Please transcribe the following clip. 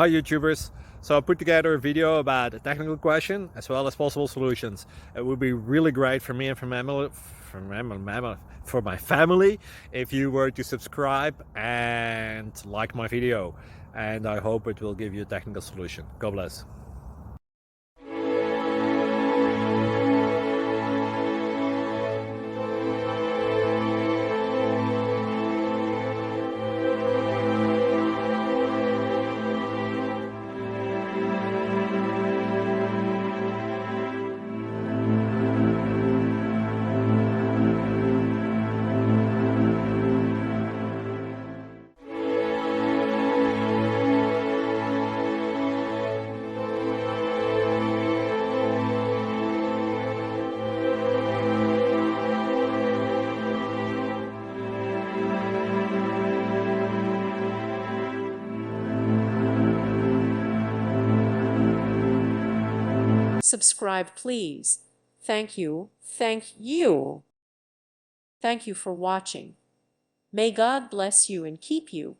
Hi YouTubers. So I put together a video about a technical question as well as possible solutions. It would be really great for me and for my family if you were to subscribe and like my video. And I hope it will give you a technical solution. God bless. Subscribe, please. Thank you. Thank you. Thank you for watching. May God bless you and keep you.